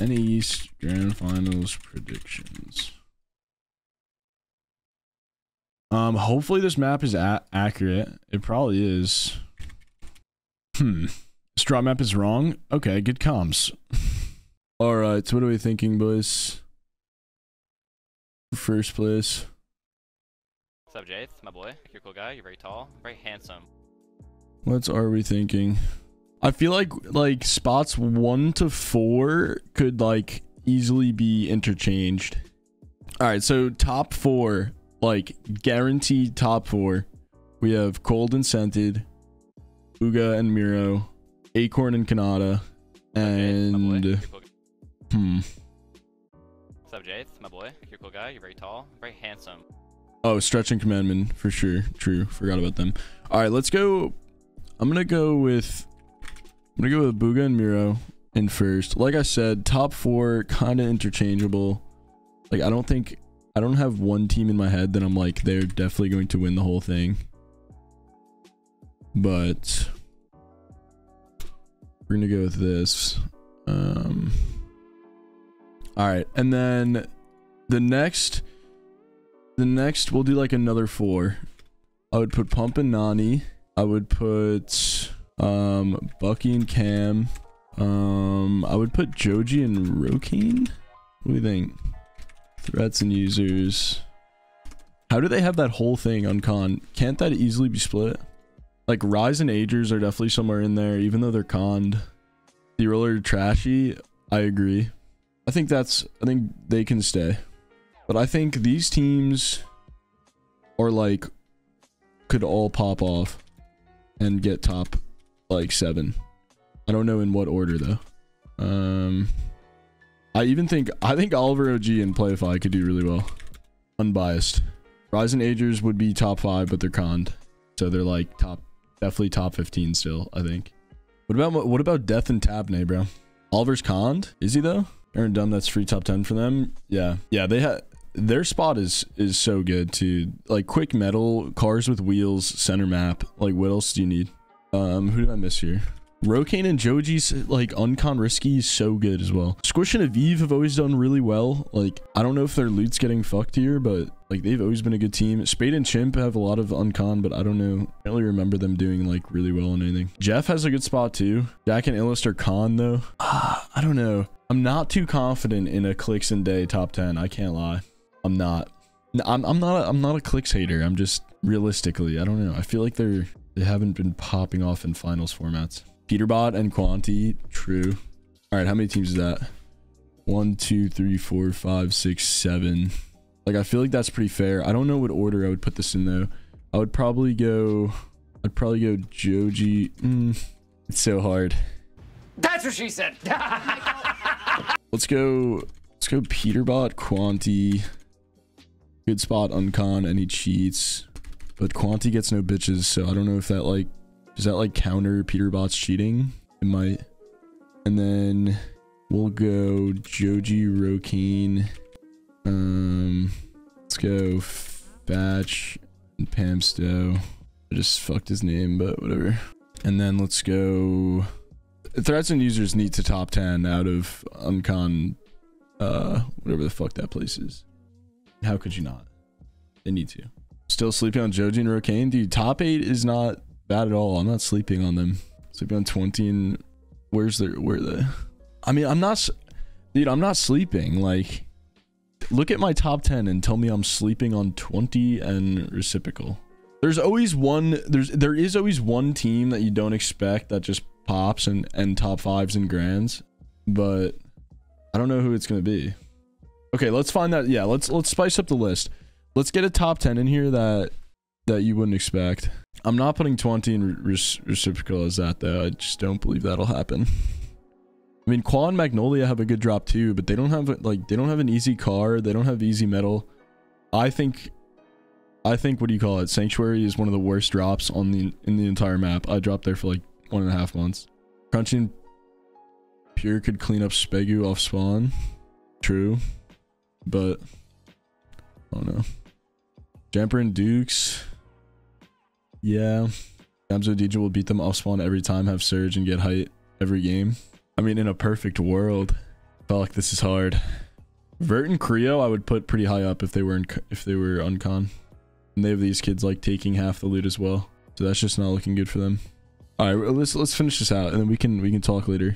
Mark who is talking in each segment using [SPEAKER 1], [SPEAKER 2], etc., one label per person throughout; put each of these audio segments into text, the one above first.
[SPEAKER 1] East Grand Finals predictions. Hopefully this map is accurate. It probably is. This drop map is wrong. Okay, good comms. All right, so what are we thinking, boys? First place.
[SPEAKER 2] What's up, Jayth? My boy. You're a cool guy. You're very tall, very handsome.
[SPEAKER 1] What are we thinking? I feel like spots 1 to 4 could like easily be interchanged. All right, so top 4, like guaranteed top 4. We have Cold and Scented, Uga and Miro, Acorn and Kanata, and
[SPEAKER 2] What's up, Jayth? My boy. You're a cool guy. You're very tall, very handsome.
[SPEAKER 1] Oh, Stretch and Commandment for sure. True. Forgot about them. All right, let's go. I'm gonna go with Booga and Miro in first. Like I said, top 4 kind of interchangeable. Like I don't have one team in my head that I'm like they're definitely going to win the whole thing. But we're gonna go with this. All right, and then the next we'll do like another 4. I would put Pump and Nani. I would put Bucky and Cam. I would put Joji and Rokane. What do you think? Threats and users. How do they have that whole thing on con? Can't that easily be split? Like Rise and Agers are definitely somewhere in there, even though they're conned. The roller trashy. I agree. I think they can stay. But I think these teams are like could all pop off and get top like 7. I don't know in what order though. I think Oliver OG and Playify could do really well. Unbiased. Rise and Agers would be top 5, but they're conned. So they're like definitely top 15 still, I think. What about Death and Tabney, bro? Oliver's conned? Is he though? Aaron Dunn, that's free top 10 for them. Yeah, they had their spot is so good too. Like quick metal, cars with wheels, center map. Like what else do you need? Who did I miss here? Rokane and Joji's like uncon risky is so good as well. Squish and Aviv have always done really well. Like I don't know if their loot's getting fucked here, but like they've always been a good team. Spade and Chimp have a lot of uncon, but I don't know. I don't really remember them doing like really well on anything. Jeff has a good spot too. Jack and Illust are con though. I don't know. I'm not too confident in a Clicks and Day top 10. I can't lie. I'm not. I'm not a Clicks hater. I'm just realistically, I don't know. I feel like they haven't been popping off in finals formats. Peterbot and Quanti, true. All right, how many teams is that? 1, 2, 3, 4, 5, 6, 7. Like I feel like that's pretty fair. I don't know what order I would put this in though. I'd probably go Joji. It's so hard.
[SPEAKER 3] That's what she said.
[SPEAKER 1] Let's go Peterbot, Quanti. Good spot uncon, any cheats. But Quanti gets no bitches, so I don't know if that like does that like counter Peterbot's cheating? It might. And then we'll go Joji, Rokane. Let's go Fatch and Pamsto. I just fucked his name, but whatever. And then let's go Threats and users need to top 10 out of uncon whatever the fuck that place is. How could you not? They need to. Still sleeping on Joji and Rokane? Dude, top 8 is not bad at all. I'm not sleeping on them. Sleeping on 20 and where are they? I mean, I'm not sleeping. Like, look at my top 10 and tell me I'm sleeping on 20 and reciprocal. There is always one team that you don't expect that just pops and top 5s and grands, but I don't know who it's gonna be. Okay, let's find that. Yeah, let's spice up the list. Let's get a top 10 in here that you wouldn't expect. I'm not putting 20 in reciprocal as that though. I just don't believe that'll happen. I mean, Qua and Magnolia have a good drop too, but they don't have an easy car. They don't have easy metal. I think what do you call it? Sanctuary is one of the worst drops in the entire map. I dropped there for like 1.5 months. Crunchy and Pure could clean up Spegu off spawn. True, but I don't know. Jumper and Dukes. Yeah. Gamzo DJ will beat them off spawn every time, have surge and get height every game. I mean, in a perfect world. Fuck, this is hard. Vert and Creo I would put pretty high up if they were uncon. And they have these kids like taking half the loot as well. So that's just not looking good for them. All right, let's finish this out and then we can talk later.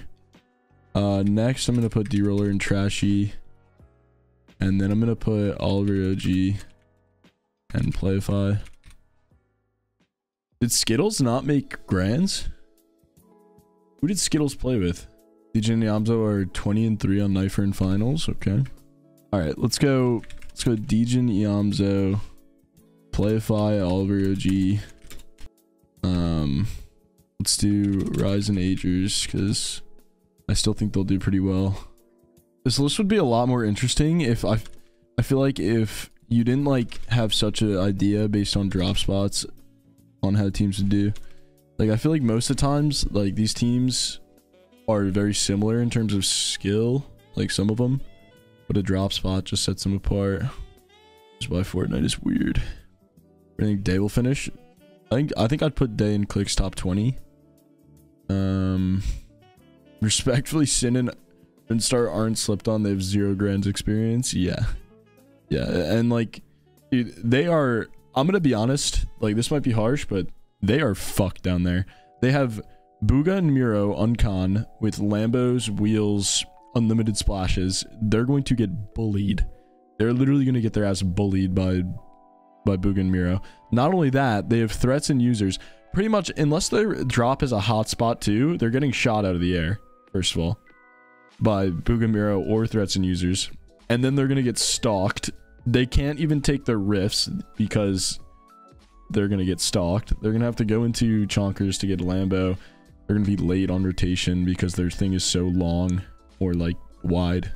[SPEAKER 1] Next I'm gonna put D-Roller and Trashy. And then I'm gonna put Oliver OG and Playify. Did Skittles not make grands? Who did Skittles play with? DJ and Yamzo are 20-3 on Knifer in finals. Okay. All right, let's go DJ and Yamzo, Playify, Oliver OG. Let's do Rise and Agers because I still think they'll do pretty well. This list would be a lot more interesting if I feel like if you didn't like have such an idea based on drop spots on how teams would do. Like I feel like most of the times like these teams are very similar in terms of skill, like some of them, but a drop spot just sets them apart. That's why Fortnite is weird. I think Day will finish. I think I'd put Day in Click's top 20. Respectfully, Sin and Star aren't slept on. They have 0 grands experience. Yeah, and like, dude, they are. I'm gonna be honest. Like, this might be harsh, but they are fucked down there. They have Booga and Miro uncon with Lambos, wheels, unlimited splashes. They're going to get bullied. They're literally gonna get their ass bullied by Booga and Miro. Not only that, they have threats and users. Pretty much, unless their drop is a hotspot too, they're getting shot out of the air. First of all, by Booga Miro or threats and users, and then they're gonna get stalked. They can't even take their riffs because they're gonna get stalked. They're gonna have to go into chonkers to get a Lambo. They're gonna be late on rotation because their thing is so long or like wide.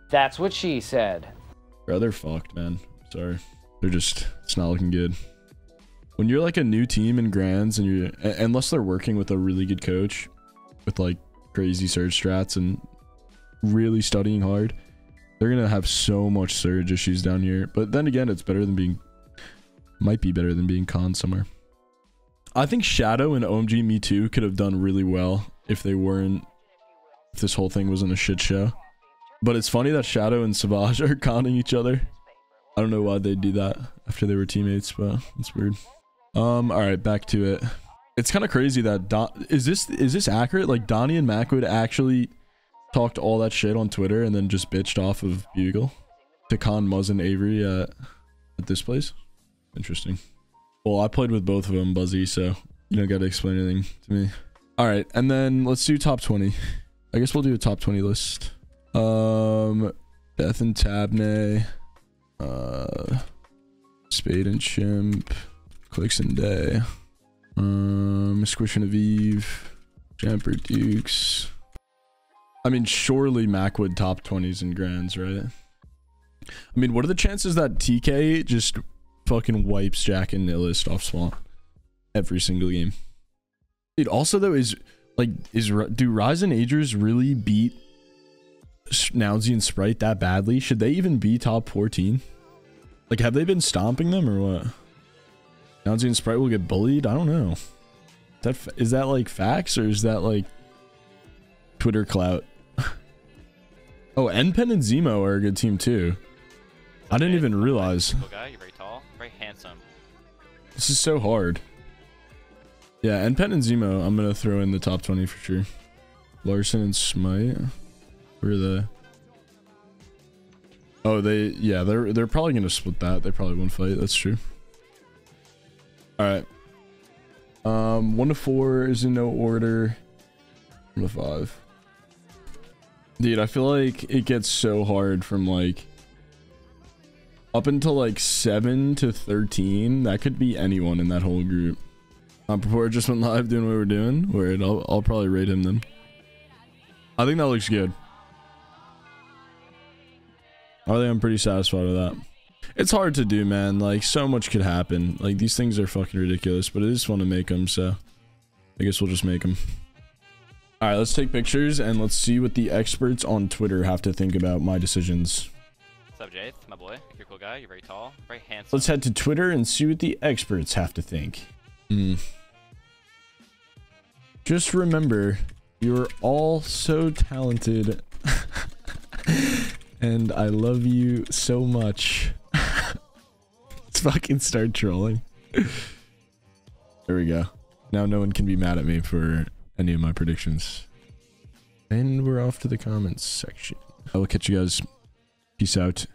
[SPEAKER 3] That's what she said.
[SPEAKER 1] Bro, they're fucked, man. Sorry, it's not looking good. When you're like a new team in grands and you're, unless they're working with a really good coach with like crazy surge strats and really studying hard, they're gonna have so much surge issues down here. But then again, it's better than being, might be better than being con somewhere. I think Shadow and OMG Me Too could have done really well if this whole thing wasn't a shit show. But it's funny that Shadow and Savage are conning each other. I don't know why they'd do that after they were teammates, but it's weird. All right, back to it. It's kind of crazy that is this accurate? Like Donnie and Macwood actually talked all that shit on Twitter and then just bitched off of Bugle to con Muzz and Avery at this place. Interesting. Well, I played with both of them, Buzzy, so you don't got to explain anything to me. All right, and then let's do top 20. I guess we'll do a top 20 list. Death and Tabney, Spade and Chimp, Clicks and Day, Squish and Aviv, Jumper Dukes. I mean, surely Macwood top 20s and grands, right? I mean, what are the chances that TK just fucking wipes Jack and Nihilist off spawn every single game? Dude, also though, do Rise and Agers really beat Nounsy and Sprite that badly? Should they even be top 14? Like, have they been stomping them or what? Nounsy and Sprite will get bullied? I don't know. Is that like facts or is that like Twitter clout? Oh, NPen and Zemo are a good team too. I didn't even realize.
[SPEAKER 2] Cool guy, you're very tall, very handsome.
[SPEAKER 1] This is so hard. Yeah, NPen and Zemo, I'm gonna throw in the top 20 for sure. Larson and Smite. Who are the? Oh, they're probably gonna split that. They probably won't fight. That's true. All right. 1 to 4 is in no order. 1 to 5. Dude, I feel like it gets so hard from like up until like 7 to 13. That could be anyone in that whole group. Before just went live doing what we're doing. Word, I'll probably rate him then. I think that looks good. I think I'm pretty satisfied with that. It's hard to do, man. Like, so much could happen. Like, these things are fucking ridiculous, but it is fun to make them, so I guess we'll just make them. All right, let's take pictures and let's see what the experts on Twitter have to think about my decisions.
[SPEAKER 2] What's up, Jayth? My boy. You're a cool guy. You're very tall, very handsome.
[SPEAKER 1] Let's head to Twitter and see what the experts have to think. Just remember, you're all so talented. And I love you so much. Let's fucking start trolling. There we go. Now no one can be mad at me for any of my predictions. And we're off to the comments section. I will catch you guys. Peace out.